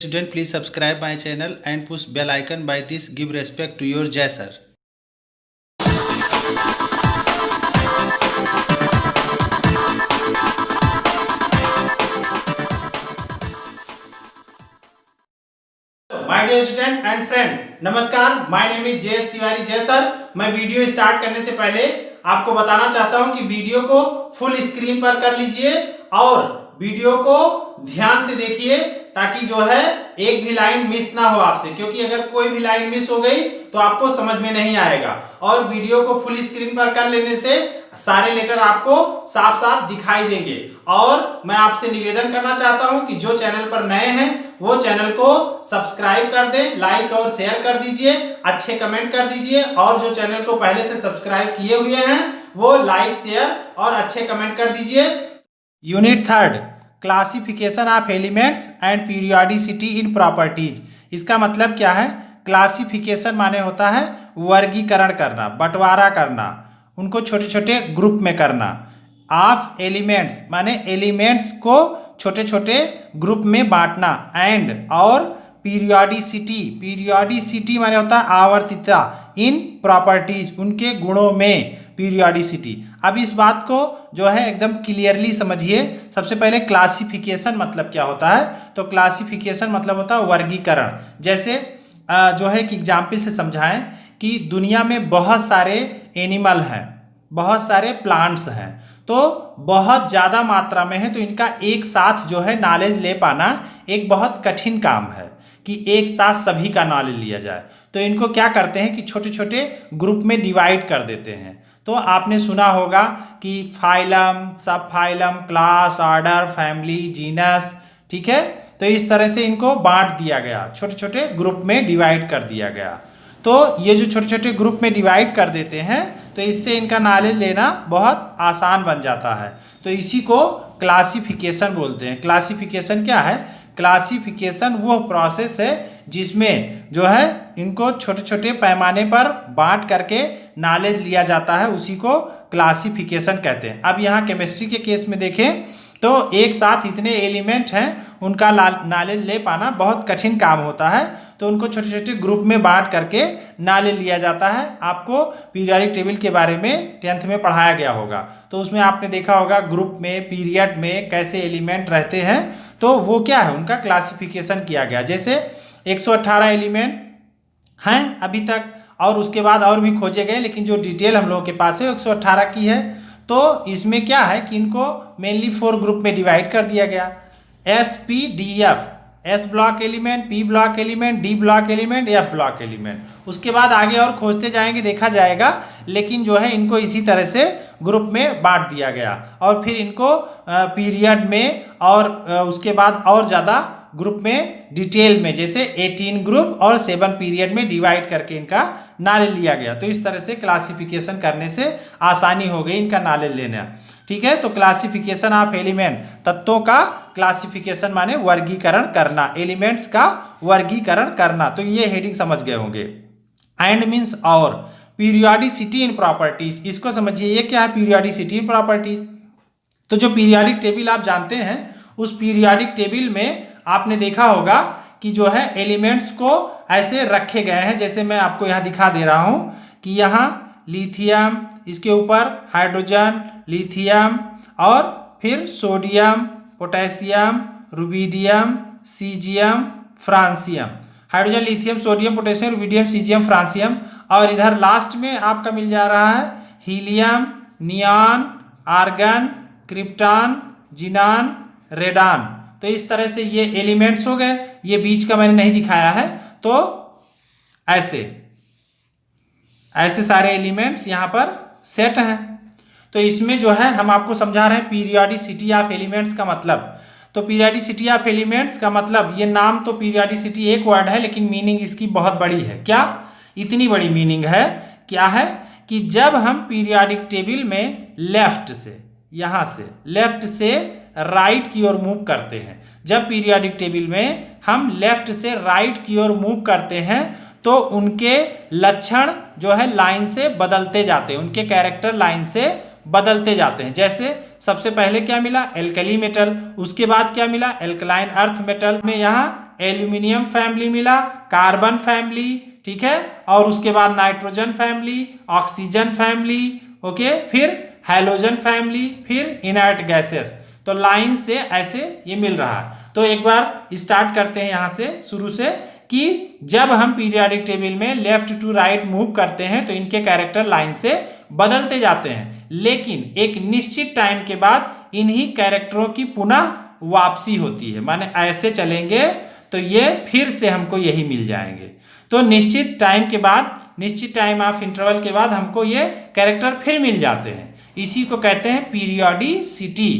Student, please subscribe my channel and push bell icon. By this, give respect to your Jai sir. My dear student and friend, नमस्कार। My name is JS Tiwari Jai sir. मैं video start करने से पहले आपको बताना चाहता हूं कि वीडियो को फुल स्क्रीन पर कर लीजिए और वीडियो को ध्यान से देखिए ताकि जो है एक भी लाइन मिस ना हो आपसे, क्योंकि अगर कोई भी लाइन मिस हो गई तो आपको समझ में नहीं आएगा। और वीडियो को फुल स्क्रीन पर कर लेने से सारे लेटर आपको साफ साफ दिखाई देंगे। और मैं आपसे निवेदन करना चाहता हूं कि जो चैनल पर नए हैं वो चैनल को सब्सक्राइब कर दें, लाइक और शेयर कर दीजिए, अच्छे कमेंट कर दीजिए। और जो चैनल को पहले से सब्सक्राइब किए हुए हैं वो लाइक, शेयर और अच्छे कमेंट कर दीजिए। Unit 3, classification of elements and periodicity in properties. इसका मतलब क्या है? क्लासिफिकेशन माने होता है वर्गीकरण करना, बंटवारा करना, उनको छोटे छोटे ग्रुप में करना। ऑफ एलिमेंट्स माने एलिमेंट्स को छोटे छोटे ग्रुप में बांटना। एंड और पीरियोडिसिटी, पीरियोडिसिटी माने होता है आवर्तिता। इन प्रॉपर्टीज, उनके गुणों में पीरियोडिसिटी। अब इस बात को जो है एकदम क्लियरली समझिए। सबसे पहले क्लासिफिकेशन मतलब क्या होता है? तो क्लासिफिकेशन मतलब होता है वर्गीकरण। जैसे जो है कि एग्जाम्पल से समझाएं कि दुनिया में बहुत सारे एनिमल हैं, बहुत सारे प्लांट्स हैं, तो बहुत ज़्यादा मात्रा में है, तो इनका एक साथ जो है नॉलेज ले पाना एक बहुत कठिन काम है कि एक साथ सभी का नॉलेज लिया जाए। तो इनको क्या करते हैं कि छोटे छोटे ग्रुप में डिवाइड कर देते हैं। तो आपने सुना होगा कि फाइलम, सब phylum, class, order, family, genus, ठीक है। तो इस तरह से इनको बांट दिया गया, छोटे छोटे ग्रुप में डिवाइड कर दिया गया। तो ये जो छोटे छोटे ग्रुप में डिवाइड कर देते हैं तो इससे इनका नॉलेज लेना बहुत आसान बन जाता है। तो इसी को क्लासिफिकेशन बोलते हैं। क्लासिफिकेशन क्या है? क्लासिफिकेशन वो प्रोसेस है जिसमें जो है इनको छोटे छोटे पैमाने पर बांट करके नॉलेज लिया जाता है, उसी को क्लासिफिकेशन कहते हैं। अब यहाँ केमिस्ट्री के केस में देखें तो एक साथ इतने एलिमेंट हैं, उनका नॉलेज ले पाना बहुत कठिन काम होता है। तो उनको छोटे छोटे ग्रुप में बांट करके नॉलेज लिया जाता है। आपको पीरियोडिक टेबल के बारे में 10th में पढ़ाया गया होगा, तो उसमें आपने देखा होगा ग्रुप में, पीरियड में कैसे एलिमेंट रहते हैं। तो वो क्या है, उनका क्लासिफिकेशन किया गया। जैसे 118 एलिमेंट हैं अभी तक, और उसके बाद और भी खोजे गए, लेकिन जो डिटेल हम लोगों के पास है 118 की है। तो इसमें क्या है कि इनको मेनली 4 ग्रुप में डिवाइड कर दिया गया। SPDF, S block element, P block element, D block element, F block element. उसके बाद आगे और खोजते जाएंगे, देखा जाएगा, लेकिन जो है इनको इसी तरह से ग्रुप में बांट दिया गया। और फिर इनको पीरियड में और उसके बाद और ज़्यादा ग्रुप में डिटेल में, जैसे 18 ग्रुप और 7 पीरियड में डिवाइड करके इनका नॉलेज लिया गया। तो इस तरह से क्लासिफिकेशन करने से आसानी हो गई इनका नॉलेज लेना, ठीक है। तो क्लासिफिकेशन ऑफ एलिमेंट, तत्वों का क्लासिफिकेशन माने वर्गीकरण करना, एलिमेंट्स का वर्गीकरण करना। तो ये हेडिंग समझ गए होंगे। एंड मीन्स और, पीरियोडिसिटी इन प्रॉपर्टीज, इसको समझिए। ये क्या है? पीरियोडिसिटी इन प्रॉपर्टीज। तो जो पीरियोडिक टेबल आप जानते हैं, उस पीरियोडिक टेबल में आपने देखा होगा कि जो है एलिमेंट्स को ऐसे रखे गए हैं, जैसे मैं आपको यहाँ दिखा दे रहा हूँ कि यहाँ लिथियम, इसके ऊपर हाइड्रोजन, लिथियम, और फिर sodium, potassium, rubidium, caesium, francium. Hydrogen, lithium, sodium, potassium, rubidium, caesium, francium. और इधर लास्ट में आपका मिल जा रहा है helium, neon, argon, krypton, xenon, radon. तो इस तरह से ये एलिमेंट्स हो गए। ये बीच का मैंने नहीं दिखाया है। तो ऐसे ऐसे सारे एलिमेंट्स यहाँ पर सेट हैं। तो इसमें जो है हम आपको समझा रहे हैं पीरियोडिसिटी ऑफ एलिमेंट्स का मतलब। तो पीरियोडिसिटी ऑफ एलिमेंट्स का मतलब, ये नाम तो पीरियोडिसिटी एक वर्ड है, लेकिन मीनिंग इसकी बहुत बड़ी है। क्या? इतनी बड़ी मीनिंग है। क्या है कि जब हम पीरियोडिक टेबल में लेफ्ट से, यहाँ से लेफ्ट से राइट की ओर मूव करते हैं, जब पीरियोडिक टेबल में हम लेफ्ट से राइट की ओर मूव करते हैं तो उनके लक्षण जो है लाइन से बदलते जाते हैं, उनके कैरेक्टर लाइन से बदलते जाते हैं। जैसे सबसे पहले क्या मिला? एल्कली मेटल, उसके बाद क्या मिला? एल्कलाइन अर्थ मेटल में यहाँ एल्यूमिनियम फैमिली मिला, कार्बन फैमिली, ठीक है, और उसके बाद nitrogen family, oxygen family, okay, फिर हैलोजन फैमिली, फिर इनर्ट गैसेस। तो लाइन से ऐसे ये मिल रहा है। तो एक बार स्टार्ट करते हैं यहाँ से शुरू से कि जब हम पीरियोडिक टेबल में लेफ्ट टू राइट मूव करते हैं तो इनके कैरेक्टर लाइन से बदलते जाते हैं, लेकिन एक निश्चित टाइम के बाद इन्हीं कैरेक्टरों की पुनः वापसी होती है। माने ऐसे चलेंगे तो ये फिर से हमको यही मिल जाएंगे। तो निश्चित टाइम के बाद, निश्चित टाइम ऑफ इंटरवल के बाद हमको ये कैरेक्टर फिर मिल जाते हैं। इसी को कहते हैं पीरियोडिसिटी,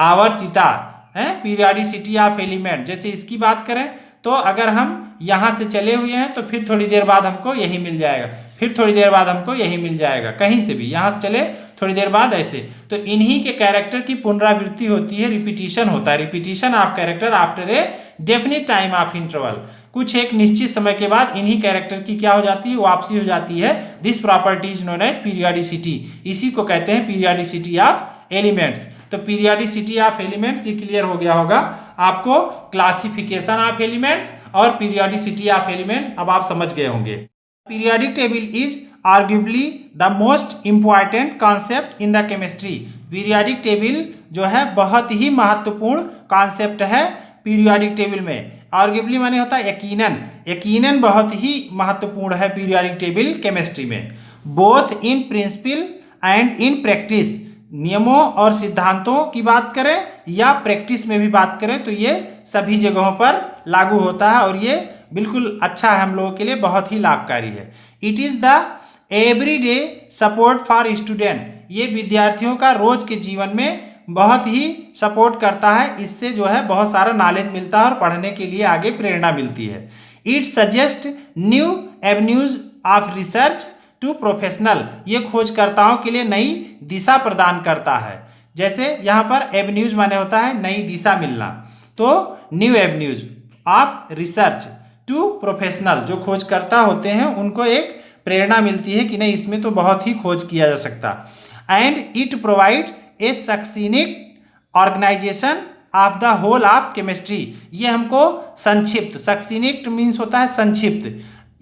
आवर्तिता है, पीरियोडिसिटी ऑफ एलिमेंट। जैसे इसकी बात करें तो अगर हम यहाँ से चले हुए हैं तो फिर थोड़ी देर बाद हमको यही मिल जाएगा, फिर थोड़ी देर बाद हमको यही मिल जाएगा, कहीं से भी यहाँ से चले थोड़ी देर बाद ऐसे। तो इन्हीं के कैरेक्टर की पुनरावृत्ति होती है, रिपीटिशन होता है, repetition of character after a definite time of interval. कुछ एक निश्चित समय के बाद इन्हीं कैरेक्टर की क्या हो जाती है, वापसी हो जाती है। This property is known as periodicity. इसी को कहते हैं पीरियोडिसिटी ऑफ एलिमेंट्स। तो पीरियोडिसिटी ऑफ एलिमेंट्स ये क्लियर हो गया होगा आपको। क्लासिफिकेशन ऑफ एलिमेंट्स और पीरियोडिसिटी ऑफ एलिमेंट अब आप समझ गए होंगे। Periodic table is arguably the most important concept in the chemistry. Periodic table जो है बहुत ही महत्वपूर्ण कॉन्सेप्ट है पीरियोडिक टेबल में। आर्ग्यूबली माने होता है यकीनन, यकीनन बहुत ही महत्वपूर्ण है पीरियोडिक टेबल केमिस्ट्री में। Both in principle and in practice, नियमों और सिद्धांतों की बात करें या प्रैक्टिस में भी बात करें तो ये सभी जगहों पर लागू होता है और ये बिल्कुल अच्छा है, हम लोगों के लिए बहुत ही लाभकारी है। It is the everyday support for student, ये विद्यार्थियों का रोज के जीवन में बहुत ही सपोर्ट करता है। इससे जो है बहुत सारा नॉलेज मिलता है और पढ़ने के लिए आगे प्रेरणा मिलती है। It suggest new avenues of research to professional, ये खोजकर्ताओं के लिए नई दिशा प्रदान करता है। जैसे यहाँ पर एवेन्यूज माने होता है नई दिशा मिलना, तो new avenues of research to professional, जो खोजकर्ता होते हैं उनको एक प्रेरणा मिलती है कि नहीं इसमें तो बहुत ही खोज किया जा सकता। And it provide a succinct organisation of the whole of chemistry, ये हमको संक्षिप्त, सक्सीनिक मीन्स होता है संक्षिप्त,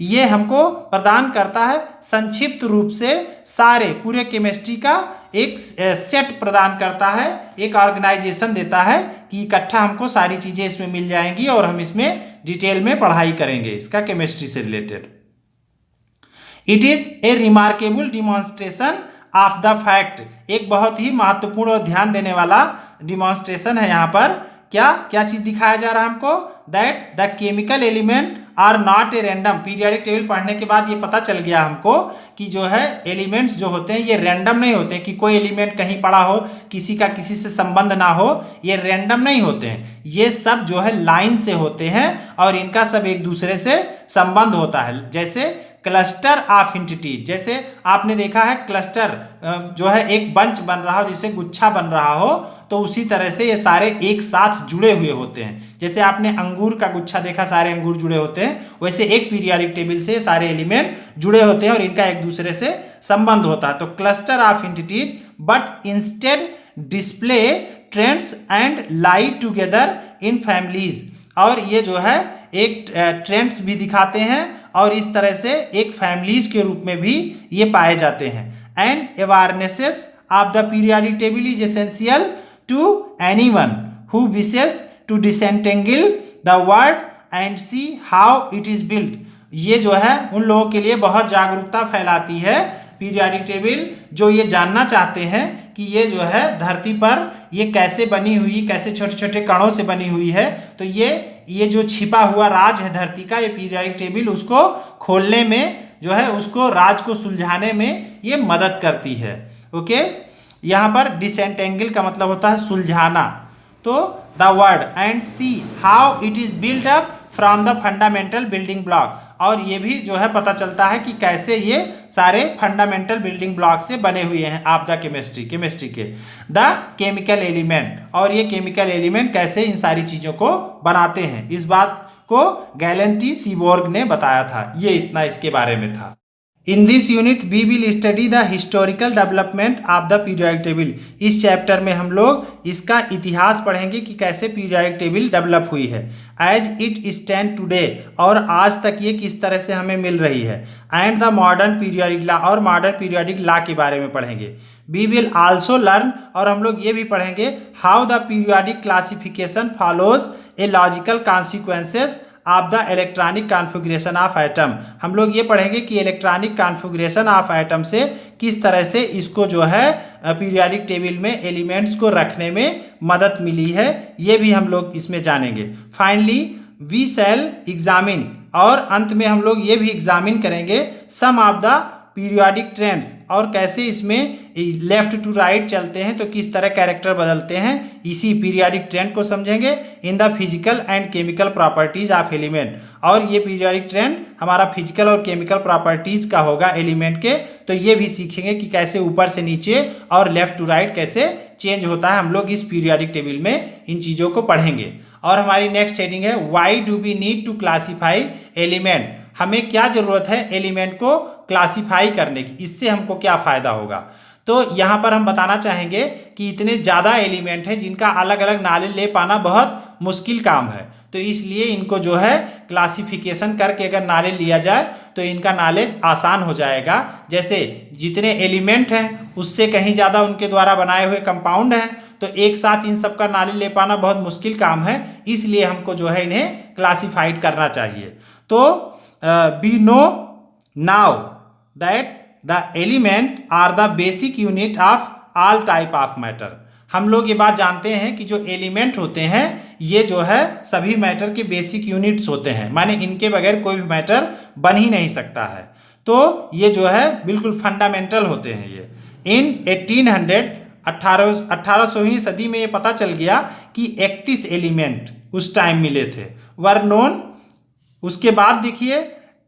ये हमको प्रदान करता है संक्षिप्त रूप से सारे पूरे केमिस्ट्री का एक सेट प्रदान करता है, एक ऑर्गेनाइजेशन देता है कि इकट्ठा हमको सारी चीज़ें इसमें मिल जाएंगी और हम इसमें डिटेल में पढ़ाई करेंगे इसका केमिस्ट्री से related. It is a remarkable demonstration of the fact, एक बहुत ही महत्वपूर्ण और ध्यान देने वाला डिमॉन्स्ट्रेशन है। यहाँ पर क्या क्या चीज़ दिखाया जा रहा है हमको, that the chemical element are not a random. Periodic table पढ़ने के बाद ये पता चल गया हमको कि जो है एलिमेंट्स जो होते हैं ये रैंडम नहीं होते कि कोई एलिमेंट कहीं पड़ा हो, किसी का किसी से संबंध ना हो, ये रैंडम नहीं होते हैं। ये सब जो है लाइन से होते हैं और इनका सब एक दूसरे से संबंध होता है। जैसे क्लस्टर ऑफ एंटिटीज, जैसे आपने देखा है क्लस्टर जो है एक बंच बन रहा हो, जैसे गुच्छा बन रहा हो, तो उसी तरह से ये सारे एक साथ जुड़े हुए होते हैं। जैसे आपने अंगूर का गुच्छा देखा, सारे अंगूर जुड़े होते हैं, वैसे एक पीरियोडिक टेबल से सारे एलिमेंट जुड़े होते हैं और इनका एक दूसरे से संबंध होता है। तो cluster of entities but instead display trends and lie together in families, और ये जो है एक ट्रेंड्स भी दिखाते हैं और इस तरह से एक फैमिलीज के रूप में भी ये पाए जाते हैं। And awarenesses of the periodic table is essential to anyone who wishes to disentangle the word and see how it is built, ये जो है उन लोगों के लिए बहुत जागरूकता फैलाती है पीरियोडिक टेबल, जो ये जानना चाहते हैं कि ये जो है धरती पर ये कैसे बनी हुई, कैसे छोटे छोटे कणों से बनी हुई है। तो ये जो छिपा हुआ राज है धरती का, ये पीरियोडिक टेबल उसको खोलने में जो है, उसको राज को सुलझाने में ये मदद करती है। ओके, यहाँ पर डिसेंटेंगल का मतलब होता है सुलझाना। तो the word and see how it is build up from the fundamental building block, और ये भी जो है पता चलता है कि कैसे ये सारे फंडामेंटल बिल्डिंग ब्लॉक से बने हुए हैं आप द केमिस्ट्री के। द केमिकल एलिमेंट, और ये केमिकल एलिमेंट कैसे इन सारी चीज़ों को बनाते हैं, इस बात को गैलेंटी सीबोर्ग ने बताया था। ये इतना इसके बारे में था। In this unit we will study the historical development of the periodic table. इस चैप्टर में हम लोग इसका इतिहास पढ़ेंगे कि कैसे पीरियोडिक टेबल डेवलप हुई है, एज इट स्टैंड टुडे, और आज तक ये किस तरह से हमें मिल रही है, and the modern periodic law, और मॉडर्न पीरियोडिक लॉ के बारे में पढ़ेंगे। वी विल आल्सो लर्न, और हम लोग ये भी पढ़ेंगे how the periodic classification follows a logical consequences of the electronic configuration of atom. हम लोग ये पढ़ेंगे कि इलेक्ट्रॉनिक कॉन्फ़िगरेशन ऑफ एटम से किस तरह से इसको जो है पीरियोडिक टेबल में एलिमेंट्स को रखने में मदद मिली है, ये भी हम लोग इसमें जानेंगे। फाइनली वी शैल एग्जामिन, और अंत में हम लोग ये भी एग्जामिन करेंगे सम ऑफ द पीरियोडिक ट्रेंड्स, और कैसे इसमें लेफ्ट टू राइट चलते हैं तो किस तरह कैरेक्टर बदलते हैं, इसी पीरियोडिक ट्रेंड को समझेंगे। In the physical and chemical properties of element, और ये पीरियोडिक ट्रेंड हमारा फिजिकल और केमिकल प्रॉपर्टीज का होगा एलिमेंट के, तो ये भी सीखेंगे कि कैसे ऊपर से नीचे और लेफ्ट टू राइट कैसे चेंज होता है। हम लोग इस पीरियोडिक टेबल में इन चीज़ों को पढ़ेंगे। और हमारी नेक्स्ट हेडिंग है why do we need to classify element. हमें क्या जरूरत है एलिमेंट को क्लासीफाई करने की, इससे हमको क्या फ़ायदा होगा। तो यहाँ पर हम बताना चाहेंगे कि इतने ज़्यादा एलिमेंट हैं जिनका अलग अलग नॉलेज ले पाना बहुत मुश्किल काम है, तो इसलिए इनको जो है क्लासिफिकेशन करके अगर नॉलेज लिया जाए तो इनका नॉलेज आसान हो जाएगा। जैसे जितने एलिमेंट हैं उससे कहीं ज़्यादा उनके द्वारा बनाए हुए कंपाउंड हैं, तो एक साथ इन सब का नॉलेज ले पाना बहुत मुश्किल काम है, इसलिए हमको जो है इन्हें क्लासीफाइड करना चाहिए। तो we know now that the element are the basic unit of all type of matter. हम लोग ये बात जानते हैं कि जो एलिमेंट होते हैं ये जो है सभी मैटर के बेसिक यूनिट्स होते हैं, माने इनके बगैर कोई भी मैटर बन ही नहीं सकता है, तो ये जो है बिल्कुल फंडामेंटल होते हैं। ये इन 1800वीं सदी में ये पता चल गया कि 31 एलिमेंट उस टाइम मिले थे, वर नोन। उसके बाद देखिए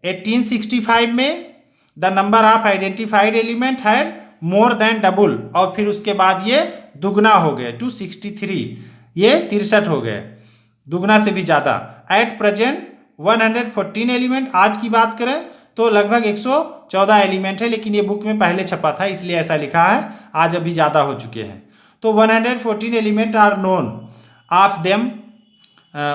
1865 में the number of identified element had more than double, और फिर उसके बाद ये दुगना हो गए 263, ये 63 हो गए, दुगना से भी ज़्यादा। एट प्रेजेंट 114 एलिमेंट, आज की बात करें तो लगभग 114 एलिमेंट है, लेकिन ये बुक में पहले छपा था इसलिए ऐसा लिखा है, आज अभी ज़्यादा हो चुके हैं। तो 114 element are known of them,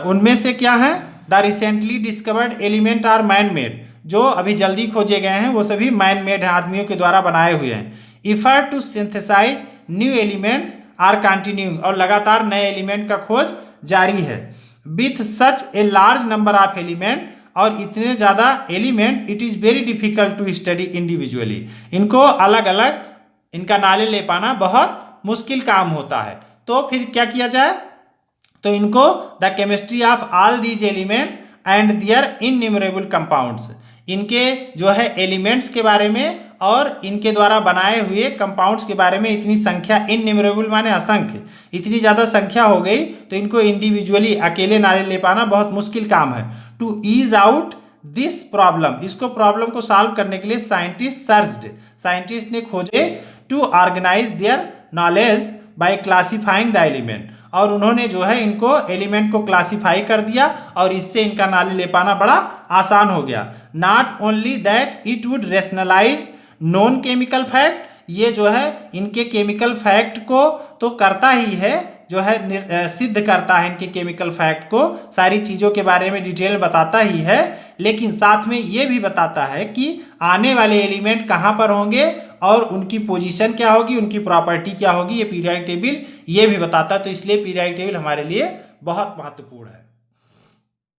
उनमें से क्या है, the recently discovered element are man made, जो अभी जल्दी खोजे गए हैं वो सभी मैन मेड हैं, आदमियों के द्वारा बनाए हुए हैं। Effort to synthesise new elements are continuing, और लगातार नए एलिमेंट का खोज जारी है। With such a large number of element, और इतने ज़्यादा element it is very difficult to study individually, इनको अलग अलग इनका नॉलेज ले पाना बहुत मुश्किल काम होता है। तो फिर क्या किया जाए, तो इनको the chemistry of all these element and their innumerable compounds, इनके जो है एलिमेंट्स के बारे में और इनके द्वारा बनाए हुए कंपाउंड्स के बारे में इतनी संख्या, इनन्यूमरेबल माने असंख्य, इतनी ज़्यादा संख्या हो गई तो इनको इंडिविजुअली अकेले नॉलेज ले पाना बहुत मुश्किल काम है। To ease out this problem, इसको प्रॉब्लम को सॉल्व करने के लिए साइंटिस्ट ने खोजे to organise their knowledge by classifying the element, और उन्होंने जो है इनको एलिमेंट को क्लासीफाई कर दिया और इससे इनका नॉलेज ले पाना बड़ा आसान हो गया। Not only that it would rationalise known chemical fact, ये जो है इनके केमिकल फैक्ट को तो करता ही है, जो है सिद्ध करता है इनके केमिकल फैक्ट को, सारी चीज़ों के बारे में डिटेल बताता ही है, लेकिन साथ में ये भी बताता है कि आने वाले एलिमेंट कहाँ पर होंगे और उनकी पोजीशन क्या होगी, उनकी प्रॉपर्टी क्या होगी, ये पीरियोडिक टेबल ये भी बताता है। तो इसलिए पीरियोडिक टेबल हमारे लिए बहुत महत्वपूर्ण है।